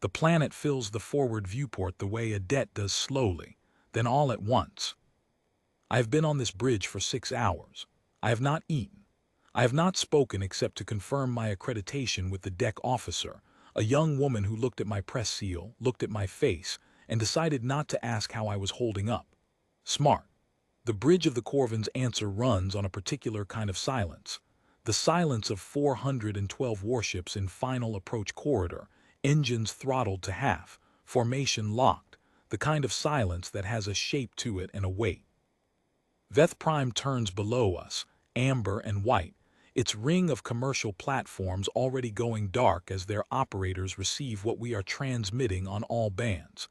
The planet fills the forward viewport the way a debt does slowly, then all at once. I have been on this bridge for 6 hours. I have not eaten. I have not spoken except to confirm my accreditation with the deck officer, a young woman who looked at my press seal, looked at my face, and decided not to ask how I was holding up. Smart. The bridge of the Corvin's answer runs on a particular kind of silence. The silence of 412 warships in final approach corridor, engines throttled to half, formation locked, the kind of silence that has a shape to it and a weight. Veth Prime turns below us, amber and white, its ring of commercial platforms already going dark as their operators receive what we are transmitting on all bands.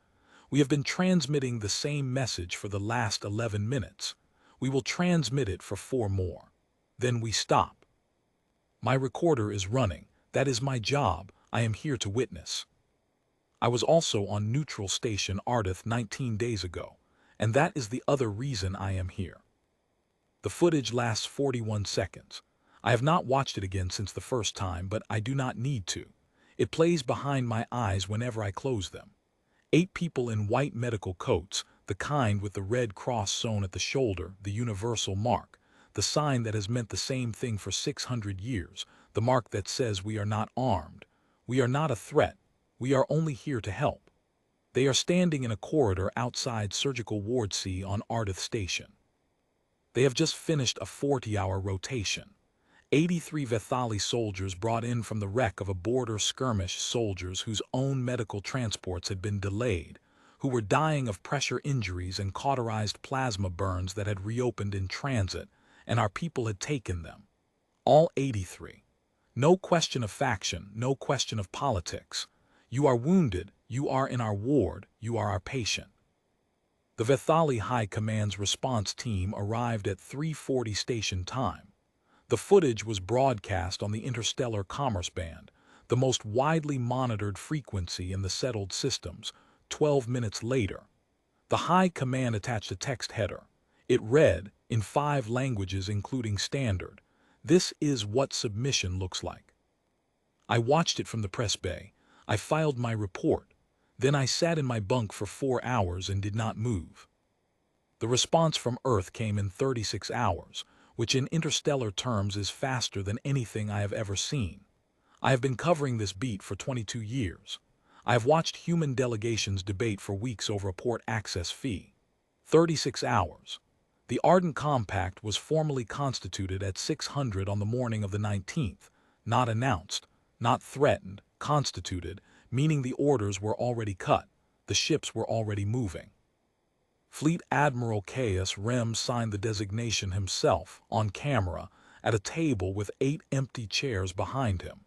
We have been transmitting the same message for the last 11 minutes. We will transmit it for 4 more. Then we stop. My recorder is running. That is my job. I am here to witness. I was also on neutral station Ardith 19 days ago, and that is the other reason I am here. The footage lasts 41 seconds. I have not watched it again since the first time, but I do not need to. It plays behind my eyes whenever I close them. 8 people in white medical coats, the kind with the red cross sewn at the shoulder, the universal mark, the sign that has meant the same thing for 600 years, the mark that says we are not armed. We are not a threat. We are only here to help. They are standing in a corridor outside Surgical Ward C on Ardith Station. They have just finished a 40-hour rotation. 83 Vethali soldiers brought in from the wreck of a border skirmish, soldiers whose own medical transports had been delayed, who were dying of pressure injuries and cauterized plasma burns that had reopened in transit, and our people had taken them. All 83. No question of faction, no question of politics. You are wounded, you are in our ward, you are our patient. The Vethali High Command's response team arrived at 3:40 station time. The footage was broadcast on the Interstellar Commerce Band, the most widely monitored frequency in the settled systems. 12 minutes later, the High Command attached a text header. It read, in 5 languages including Standard, "This is what submission looks like." I watched it from the press bay. I filed my report. Then I sat in my bunk for 4 hours and did not move. The response from Earth came in 36 hours, which in interstellar terms is faster than anything I have ever seen. I have been covering this beat for 22 years. I have watched human delegations debate for weeks over a port access fee. 36 hours. The Ardent Compact was formally constituted at 600 on the morning of the 19th, not announced, not threatened, constituted, meaning the orders were already cut, the ships were already moving. Fleet Admiral Caius Rem signed the designation himself, on camera, at a table with 8 empty chairs behind him.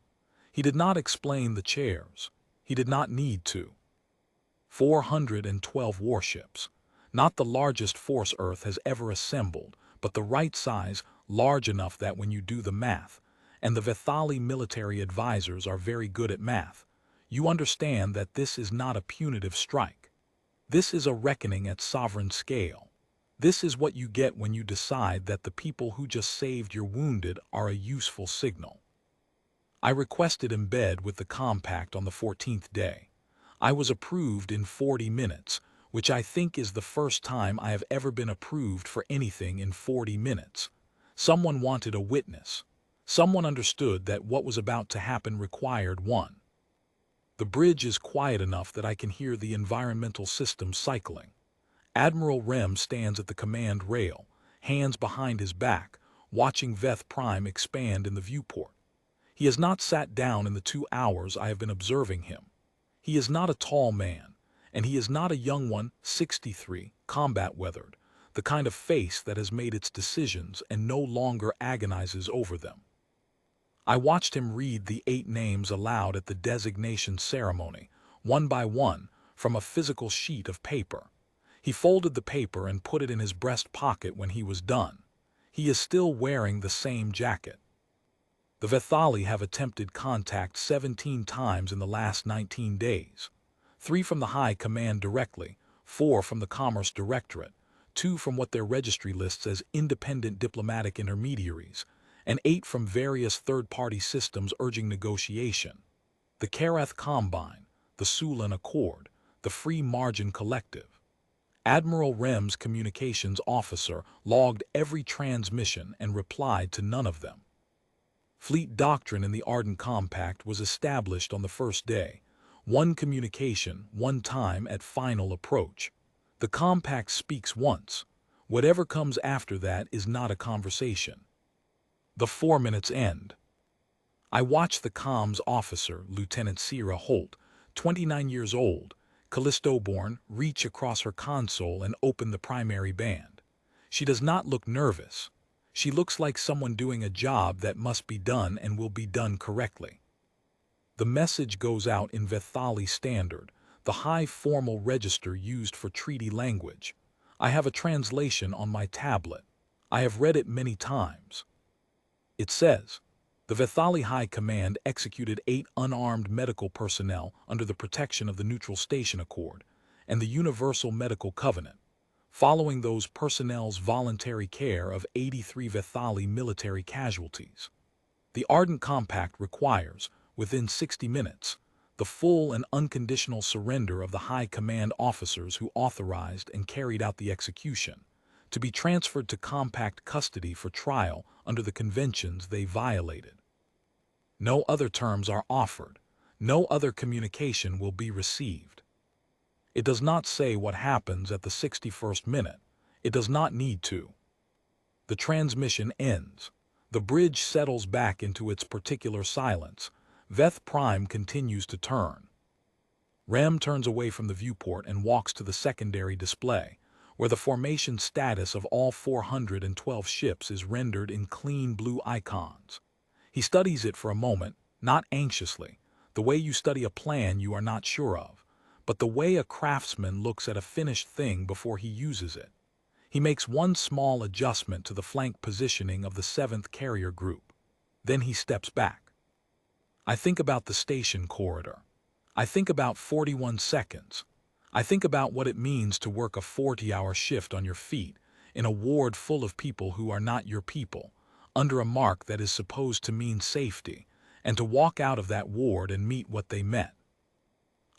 He did not explain the chairs. He did not need to. 412 warships. Not the largest force Earth has ever assembled, but the right size, large enough that when you do the math, and the Vethali military advisors are very good at math, you understand that this is not a punitive strike. This is a reckoning at sovereign scale. This is what you get when you decide that the people who just saved your wounded are a useful signal. I requested embed with the compact on the 14th day. I was approved in 40 minutes, which I think is the first time I have ever been approved for anything in 40 minutes. Someone wanted a witness. Someone understood that what was about to happen required one. The bridge is quiet enough that I can hear the environmental system cycling. Admiral Rem stands at the command rail, hands behind his back, watching Veth Prime expand in the viewport. He has not sat down in the 2 hours I have been observing him. He is not a tall man, and he is not a young one, 63, combat weathered, the kind of face that has made its decisions and no longer agonizes over them. I watched him read the 8 names aloud at the designation ceremony, one by one, from a physical sheet of paper. He folded the paper and put it in his breast pocket when he was done. He is still wearing the same jacket. The Vethali have attempted contact 17 times in the last 19 days. 3 from the High Command directly, 4 from the Commerce Directorate, 2 from what their registry lists as independent diplomatic intermediaries, and 8 from various third-party systems urging negotiation. The Karath Combine, the Sulan Accord, the Free Margin Collective. Admiral Rem's communications officer logged every transmission and replied to none of them. Fleet doctrine in the Ardent Compact was established on the first day. One communication, one time at final approach. The compact speaks once. Whatever comes after that is not a conversation. The 4 minutes end. I watched the comms officer, Lieutenant Sierra Holt, 29 years old, Callisto-born, reach across her console and open the primary band. She does not look nervous. She looks like someone doing a job that must be done and will be done correctly. The message goes out in Vethali Standard, the high formal register used for treaty language. I have a translation on my tablet. I have read it many times. It says, the Vethali High Command executed 8 unarmed medical personnel under the protection of the Neutral Station Accord and the Universal Medical Covenant, following those personnel's voluntary care of 83 Vethali military casualties. The Ardent Compact requires, within 60 minutes, the full and unconditional surrender of the High Command officers who authorized and carried out the execution, to be transferred to compact custody for trial under the conventions they violated. No other terms are offered. No other communication will be received. It does not say what happens at the 61st minute. It does not need to. The transmission ends. The bridge settles back into its particular silence. Veth Prime continues to turn. Rem turns away from the viewport and walks to the secondary display, where the formation status of all 412 ships is rendered in clean blue icons. He studies it for a moment, not anxiously, the way you study a plan you are not sure of, but the way a craftsman looks at a finished thing before he uses it. He makes one small adjustment to the flank positioning of the 7th Carrier Group. Then he steps back. I think about the station corridor. I think about 41 seconds. I think about what it means to work a 40-hour shift on your feet in a ward full of people who are not your people, under a mark that is supposed to mean safety, and to walk out of that ward and meet what they met.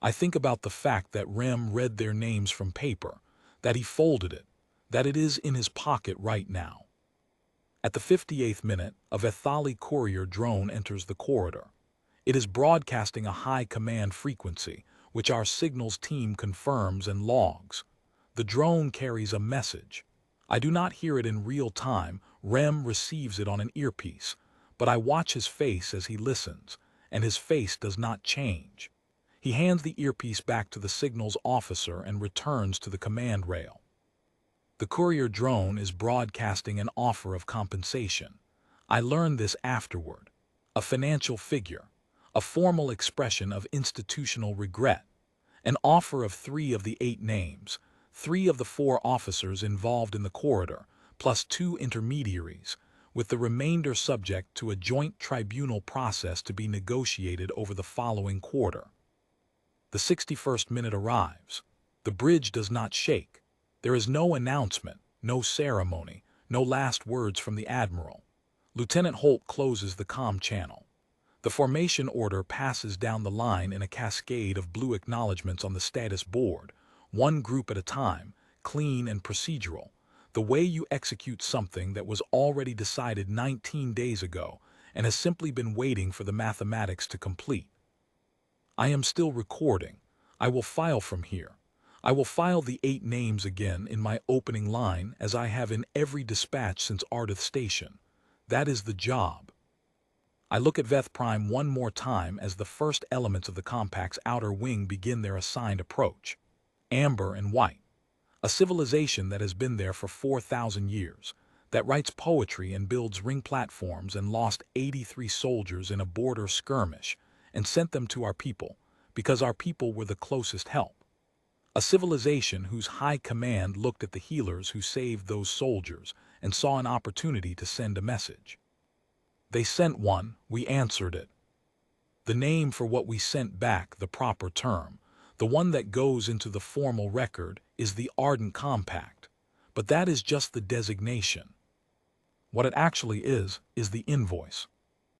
I think about the fact that Rem read their names from paper, that he folded it, that it is in his pocket right now. At the 58th minute, a Vethali courier drone enters the corridor. It is broadcasting a high command frequency, which our signals team confirms and logs. The drone carries a message. I do not hear it in real time. Rem receives it on an earpiece, but I watch his face as he listens, and his face does not change. He hands the earpiece back to the signals officer and returns to the command rail. The courier drone is broadcasting an offer of compensation. I learned this afterward. A financial figure, a formal expression of institutional regret, an offer of 3 of the 8 names, 3 of the 4 officers involved in the corridor, plus 2 intermediaries, with the remainder subject to a joint tribunal process to be negotiated over the following quarter. The 61st minute arrives. The bridge does not shake. There is no announcement, no ceremony, no last words from the Admiral. Lieutenant Holt closes the comm channel. The formation order passes down the line in a cascade of blue acknowledgments on the status board, one group at a time, clean and procedural, the way you execute something that was already decided 19 days ago and has simply been waiting for the mathematics to complete. I am still recording. I will file from here. I will file the 8 names again in my opening line as I have in every dispatch since Ardith Station. That is the job. I look at Veth Prime one more time as the first elements of the compact's outer wing begin their assigned approach. Amber and white. A civilization that has been there for 4,000 years, that writes poetry and builds ring platforms and lost 83 soldiers in a border skirmish and sent them to our people because our people were the closest help. A civilization whose high command looked at the healers who saved those soldiers and saw an opportunity to send a message. They sent one, we answered it. The name for what we sent back, the proper term, the one that goes into the formal record, is the Ardent Compact, but that is just the designation. What it actually is the invoice.